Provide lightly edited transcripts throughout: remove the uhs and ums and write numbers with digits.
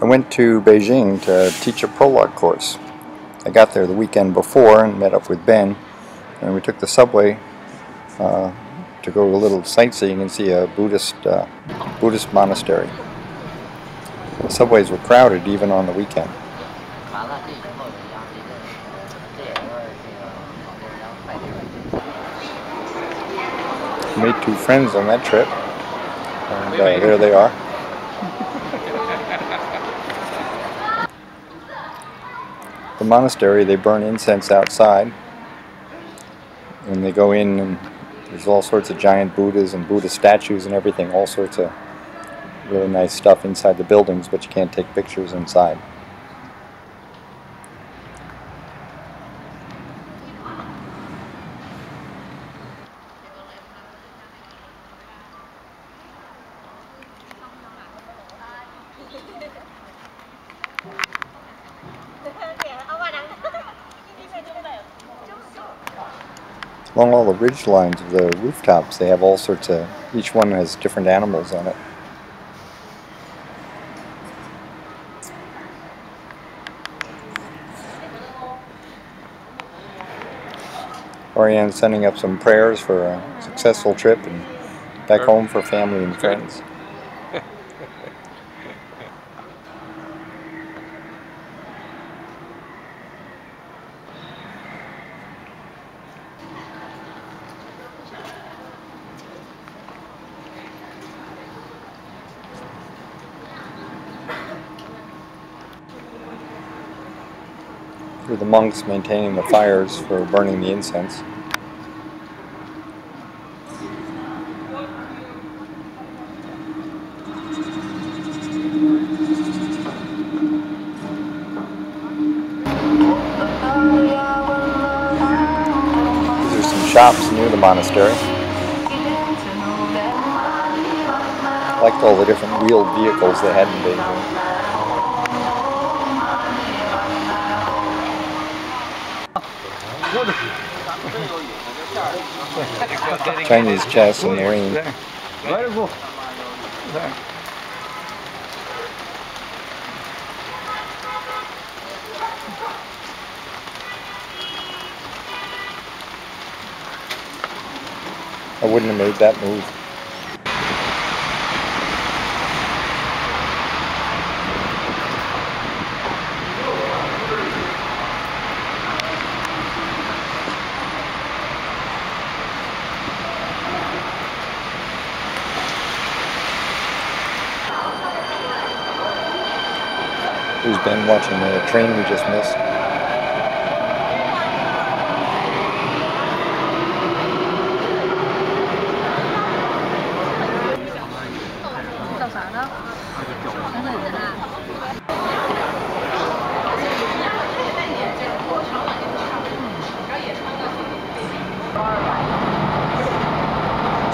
I went to Beijing to teach a Prolog course. I got there the weekend before and met up with Ben, and we took the subway to go to a little sightseeing and see a Buddhist monastery. The subways were crowded even on the weekend. I made 2 friends on that trip, and there they are. The monastery, they burn incense outside, and they go in and there's all sorts of giant Buddhas and Buddha statues and everything, all sorts of really nice stuff inside the buildings, but you can't take pictures inside. Along all the ridge lines of the rooftops, they have all sorts of, each one has different animals on it. Oriana's sending up some prayers for a successful trip and back home for family and friends. Here are the monks maintaining the fires for burning the incense. These are some shops near the monastery. I liked all the different wheeled vehicles they had in Beijing. Chinese chess in the rain. I wouldn't have made that move. Here's Ben watching the train we just missed.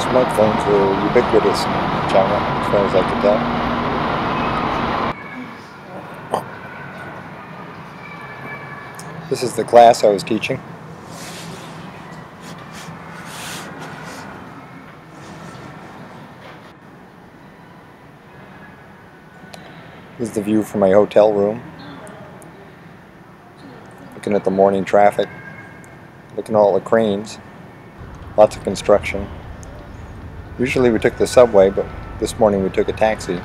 Smartphones were ubiquitous in China, as far as I could tell. This is the class I was teaching. This is the view from my hotel room. Looking at the morning traffic, looking at all the cranes, lots of construction. Usually we took the subway, but this morning we took a taxi.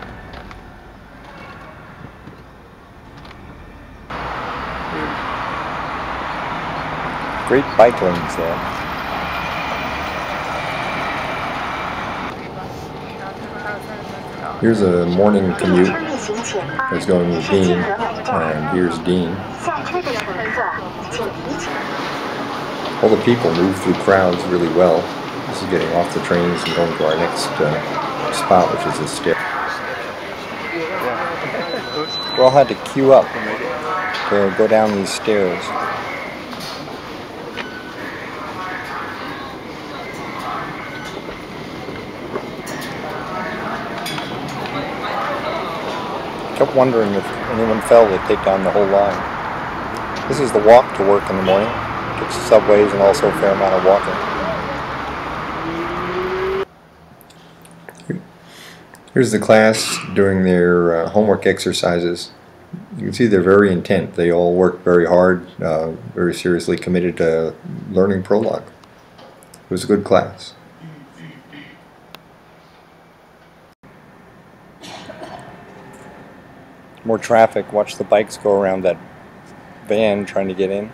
Great bike lanes there. Here's a morning commute that's going to Dean, and here's Dean. All the people move through crowds really well. This is getting off the trains and going to our next spot, which is a stair. We all had to queue up to go down these stairs. I kept wondering if anyone fell, they'd take down the whole line. This is the walk to work in the morning. Took subways and also a fair amount of walking. Here's the class doing their homework exercises. You can see they're very intent. They all work very hard, very seriously committed to learning Prolog. It was a good class. More traffic. Watch the bikes go around that van trying to get in.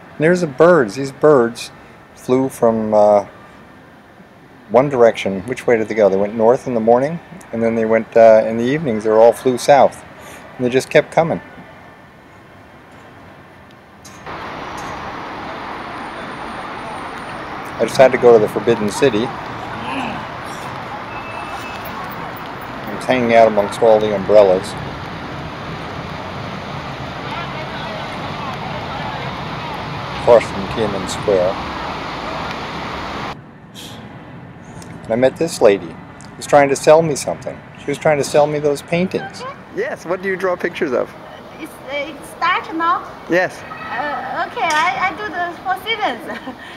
And there's the birds. These birds flew from one direction. Which way did they go? They went north in the morning, and then they went in the evenings. They all flew south, and they just kept coming. I just had to go to the Forbidden City. I was hanging out amongst all the umbrellas. Across from Tiananmen Square. And I met this lady who was trying to sell me something. She was trying to sell me those paintings. Yes, what do you draw pictures of? It's start now? Yes. Okay, I do the 4 seasons.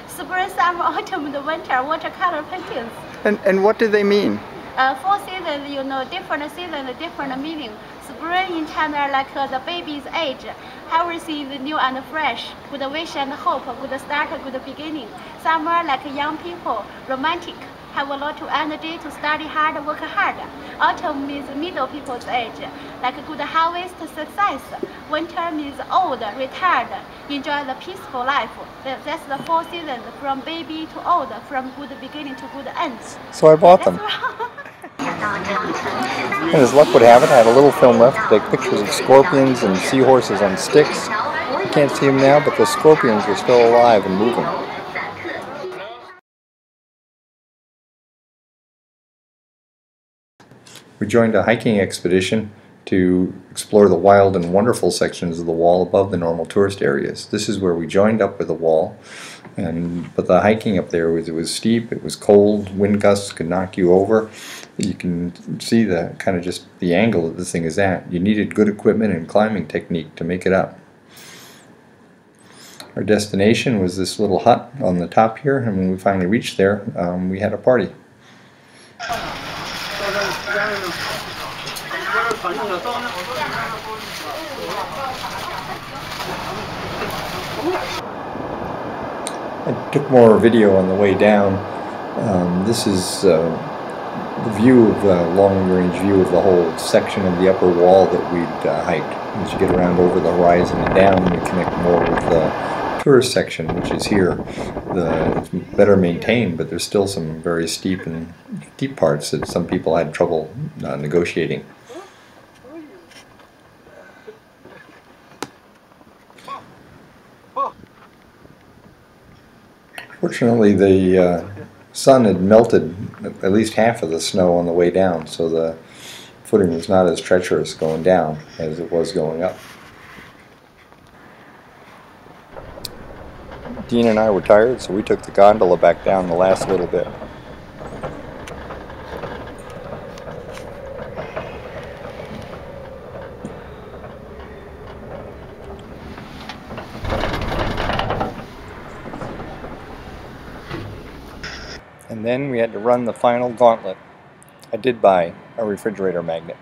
Spring, summer, autumn, and winter, watercolor paintings. And what do they mean? 4 seasons, you know, different seasons, different meaning. Spring in China, like the baby's age. Everything is new and fresh. Good wish and hope, good start, good beginning. Summer, like young people, romantic. Have a lot of energy to study hard, work hard. Autumn means middle people's age, like good harvest, success. Winter means old, retired, enjoy the peaceful life. That's the 4 seasons, from baby to old, from good beginning to good end. So I bought them. And as luck would have it, I had a little film left to take pictures of scorpions and seahorses on sticks. You can't see them now, but the scorpions are still alive and moving. We joined a hiking expedition to explore the wild and wonderful sections of the wall above the normal tourist areas. This is where we joined up with the wall, but the hiking up there was steep, it was cold, wind gusts could knock you over. You can see the kind of just the angle that this thing is at. You needed good equipment and climbing technique to make it up. Our destination was this little hut on the top here, and when we finally reached there, we had a party. I took more video on the way down. This is the view of the long-range view of the whole section of the upper wall that we'd hiked. As you get around over the horizon and down, you connect more with the tourist section, which is here. It's better maintained, but there's still some very steep parts that some people had trouble negotiating. Fortunately, the sun had melted at least half of the snow on the way down, so the footing was not as treacherous going down as it was going up. Dean and I were tired, so we took the gondola back down the last little bit. And then we had to run the final gauntlet. I did buy a refrigerator magnet.